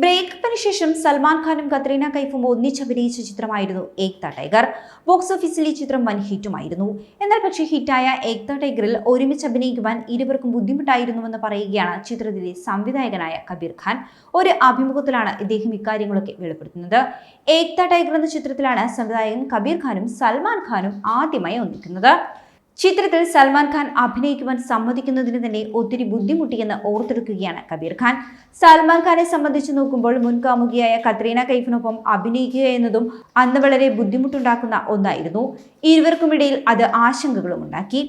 ബ്രേക്കപ്പിന് ശേഷം സൽമാൻ ഖാനും കത്രീന കൈഫും ഒന്നിച്ചഭിനയിച്ച ചിത്രമായിരുന്നു ഏക് ടൈഗർ. ബോക്സ് ഓഫീസിൽ ഈ ചിത്രം വൻ ഹിറ്റുമായിരുന്നു. എന്നാൽ പക്ഷേ ഹിറ്റായ ഏക് ടൈഗറിൽ ഒരുമിച്ച് അഭിനയിക്കുവാൻ ഇരുവർക്കും ബുദ്ധിമുട്ടായിരുന്നുവെന്ന് പറയുകയാണ് ചിത്രത്തിലെ സംവിധായകനായ കബീർ ഖാൻ. ഒരു അഭിമുഖത്തിലാണ് ഇദ്ദേഹം ഇക്കാര്യങ്ങളൊക്കെ വെളിപ്പെടുത്തുന്നത്. ഏക് ടൈഗർ എന്ന ചിത്രത്തിലാണ് സംവിധായകൻ കബീർ ഖാനും സൽമാൻ ഖാനും ആദ്യമായി ഒന്നിക്കുന്നത്. ചിത്രത്തിൽ സൽമാൻ ഖാൻ അഭിനയിക്കുവാൻ സമ്മതിക്കുന്നതിന് തന്നെ ഒത്തിരി ബുദ്ധിമുട്ടിയെന്ന് ഓർത്തെടുക്കുകയാണ് കബീർ ഖാൻ. സൽമാൻ ഖാനെ സംബന്ധിച്ച് നോക്കുമ്പോൾ മുൻകാമുകിയായ കത്രീന കൈഫിനൊപ്പം അഭിനയിക്കുക എന്നതും അന്ന് വളരെ ബുദ്ധിമുട്ടുണ്ടാക്കുന്ന ഒന്നായിരുന്നു. ഇരുവർക്കുമിടയിൽ അത് ആശങ്കകളും ഉണ്ടാക്കി.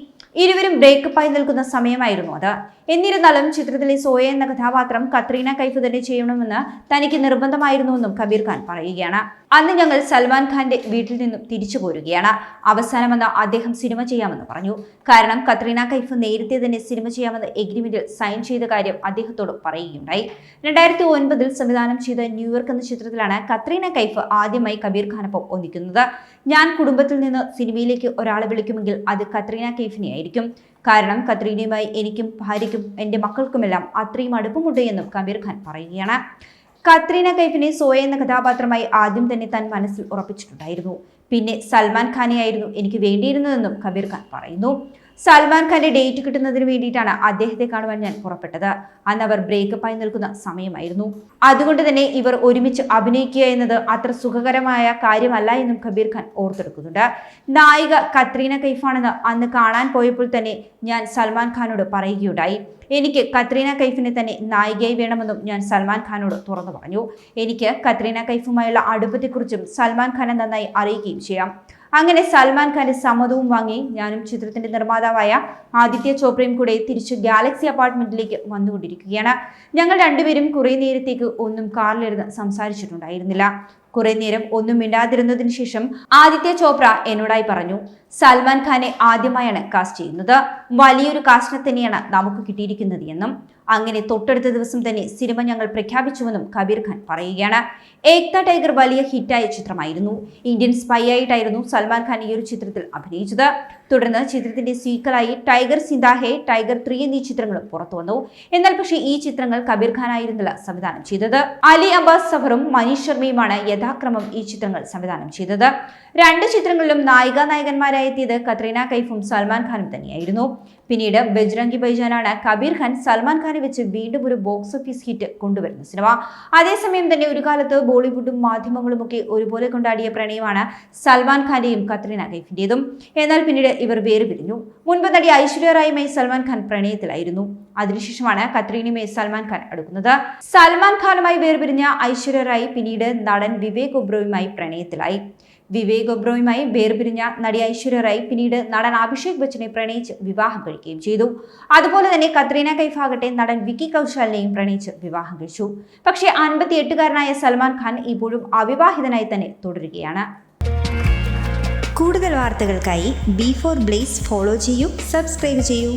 ഇരുവരും ബ്രേക്കപ്പായി നിൽക്കുന്ന സമയമായിരുന്നു അത്. എന്നിരുന്നാലും ചിത്രത്തിലെ സോയ എന്ന കഥാപാത്രം കത്രീന കൈഫ് തന്നെ ചെയ്യണമെന്ന് തനിക്ക് നിർബന്ധമായിരുന്നുവെന്നും കബീർ ഖാൻ പറയുകയാണ്. അന്ന് ഞങ്ങൾ സൽമാൻ ഖാന്റെ വീട്ടിൽ നിന്നും തിരിച്ചു പോരുകയാണ്. അവസാനമെന്ന് അദ്ദേഹം സിനിമ ചെയ്യാമെന്ന് പറഞ്ഞു. കാരണം കത്രീന കൈഫ് നേരത്തെ തന്നെ സിനിമ ചെയ്യാമെന്ന് എഗ്രിമെന്റിൽ സൈൻ ചെയ്ത കാര്യം അദ്ദേഹത്തോട് പറയുകയുണ്ടായി. 2009 സംവിധാനം ചെയ്ത ന്യൂയോർക്ക് എന്ന ചിത്രത്തിലാണ് കത്രീന കൈഫ് ആദ്യമായി കബീർ ഖാനൊപ്പം ഒന്നിക്കുന്നത്. ഞാൻ കുടുംബത്തിൽ നിന്ന് സിനിമയിലേക്ക് ഒരാളെ വിളിക്കുമെങ്കിൽ അത് കത്രീന കൈഫിനെയായിരിക്കും. കാരണം കത്രീനയുമായി എനിക്കും ഭാര്യയ്ക്കും എൻ്റെ മക്കൾക്കുമെല്ലാം അത്രയും അടുപ്പമുണ്ട് എന്നും കബീർ ഖാൻ പറയുകയാണ്. കത്രീന കൈഫിനെ സോയ എന്ന കഥാപാത്രമായി ആദ്യം തന്നെ താൻ മനസ്സിൽ ഉറപ്പിച്ചിട്ടുണ്ടായിരുന്നു. പിന്നെ സൽമാൻ ഖാനെയായിരുന്നു എനിക്ക് വേണ്ടിയിരുന്നതെന്നും കബീർ ഖാൻ പറയുന്നു. സൽമാൻ ഖാന്റെ ഡേറ്റ് കിട്ടുന്നതിന് വേണ്ടിയിട്ടാണ് അദ്ദേഹത്തെ കാണുവാൻ ഞാൻ പുറപ്പെട്ടത്. അന്ന് അവർ ബ്രേക്കപ്പായി നിൽക്കുന്ന സമയമായിരുന്നു. അതുകൊണ്ട് തന്നെ ഇവർ ഒരുമിച്ച് അഭിനയിക്കുക എന്നത് അത്ര സുഖകരമായ കാര്യമല്ല എന്നും കബീർ ഖാൻ ഓർത്തെടുക്കുന്നുണ്ട്. നായിക കത്രീന കൈഫാണെന്ന് അന്ന് കാണാൻ പോയപ്പോൾ തന്നെ ഞാൻ സൽമാൻ ഖാനോട് പറയുകയുണ്ടായി. എനിക്ക് കത്രീന കൈഫിനെ തന്നെ നായികയായി വേണമെന്നും ഞാൻ സൽമാൻ ഖാനോട് തുറന്നു പറഞ്ഞു. എനിക്ക് കത്രീന കൈഫുമായുള്ള അടുപ്പത്തെക്കുറിച്ചും സൽമാൻ ഖാനെ നന്നായി അറിയുകയും ചെയ്യാം. അങ്ങനെ സൽമാൻ ഖാന്റെ സമ്മതവും വാങ്ങി ഞാനും ചിത്രത്തിന്റെ നിർമ്മാതാവായ ആദിത്യ ചോപ്രയും കൂടെ തിരിച്ച് ഗാലക്സി അപ്പാർട്ട്മെന്റിലേക്ക് വന്നുകൊണ്ടിരിക്കുകയാണ്. ഞങ്ങൾ രണ്ടുപേരും കുറെ നേരത്തേക്ക് ഒന്നും കാറിലിരുന്ന് സംസാരിച്ചിട്ടുണ്ടായിരുന്നില്ല. കുറെ നേരം ഒന്നും മിണ്ടാതിരുന്നതിന് ശേഷം ആദിത്യ ചോപ്ര എന്നോടായി പറഞ്ഞു, സൽമാൻ ഖാനെ ആദ്യമായാണ് കാസ്റ്റ് ചെയ്യുന്നത്. വലിയൊരു കാസ്റ്റിനെ തന്നെയാണ് നമുക്ക് കിട്ടിയിരിക്കുന്നത് എന്നും. അങ്ങനെ തൊട്ടടുത്ത ദിവസം തന്നെ സിനിമ ഞങ്ങൾ പ്രഖ്യാപിച്ചുവെന്നും കബീർ ഖാൻ പറയുകയാണ്. ഏക് ടൈഗർ വലിയ ഹിറ്റായ ചിത്രമായിരുന്നു. ഇന്ത്യൻ സ്പൈ ആയിട്ടായിരുന്നു സൽമാൻ ഖാൻ ഈ ഒരു ചിത്രത്തിൽ അഭിനയിച്ചത്. തുടർന്ന് ചിത്രത്തിന്റെ സീക്വലായി ടൈഗർ സിന്ദാ ഹേ, ടൈഗർ 3 എന്നീ ചിത്രങ്ങളും പുറത്തു വന്നു. എന്നാൽ പക്ഷേ ഈ ചിത്രങ്ങൾ കബീർ ഖാൻ ആയിരുന്നില്ല സംവിധാനം ചെയ്തത്. അലി അബ്ബാസ് സഫറും മനീഷ് ശർമ്മയുമാണ് യഥാക്രമം ഈ ചിത്രങ്ങൾ സംവിധാനം ചെയ്തത്. രണ്ട് ചിത്രങ്ങളിലും നായികനായകന്മാരായി എത്തിയത് കത്രീന കൈഫും സൽമാൻ ഖാനും തന്നെയായിരുന്നു. പിന്നീട് ബജ്രംഗി ഭായ്ജാനാണ് കബീർ ഖാൻ സൽമാൻ ഖാനെ വെച്ച് വീണ്ടും ഒരു ബോക്സ് ഓഫീസ് ഹിറ്റ് കൊണ്ടുവരുന്ന സിനിമ. അതേസമയം തന്നെ ഒരു കാലത്ത് ബോളിവുഡും മാധ്യമങ്ങളും ഒക്കെ ഒരുപോലെ കൊണ്ടാടിയ പ്രണയമാണ് സൽമാൻ ഖാന്റെയും കത്രീന കൈഫിന്റേതും. എന്നാൽ പിന്നീട് ഇവർ വേർപിരിഞ്ഞു. മുൻപ് നടി ഐശ്വര്യ റായുമായി സൽമാൻ ഖാൻ പ്രണയത്തിലായിരുന്നു. അതിനുശേഷമാണ് കത്രീനയുമായി സൽമാൻ ഖാൻ അടുക്കുന്നത്. സൽമാൻ ഖാനുമായി വേർപിരിഞ്ഞ ഐശ്വര്യ റായ് പിന്നീട് നടൻ വിവേക് ഒബ്രോയുമായി പ്രണയത്തിലായി. വിവേക് ഒബ്രോയുമായി വേർപിരിഞ്ഞ നടി ഐശ്വര്യ റായ് പിന്നീട് നടൻ അഭിഷേക് ബച്ചനെ പ്രണയിച്ച് വിവാഹം കഴിക്കുകയും ചെയ്തു. അതുപോലെ തന്നെ കത്രീന കൈഫ് ആകട്ടെ നടൻ വിക്കി കൗശാലിനെയും പ്രണയിച്ച് വിവാഹം കഴിച്ചു. പക്ഷേ 58-കാരനായ സൽമാൻ ഖാൻ ഇപ്പോഴും അവിവാഹിതനായി തന്നെ തുടരുകയാണ്. കൂടുതൽ വാർത്തകൾക്കായി B4 Blaze ഫോളോ ചെയ്യൂ, സബ്സ്ക്രൈബ് ചെയ്യൂ.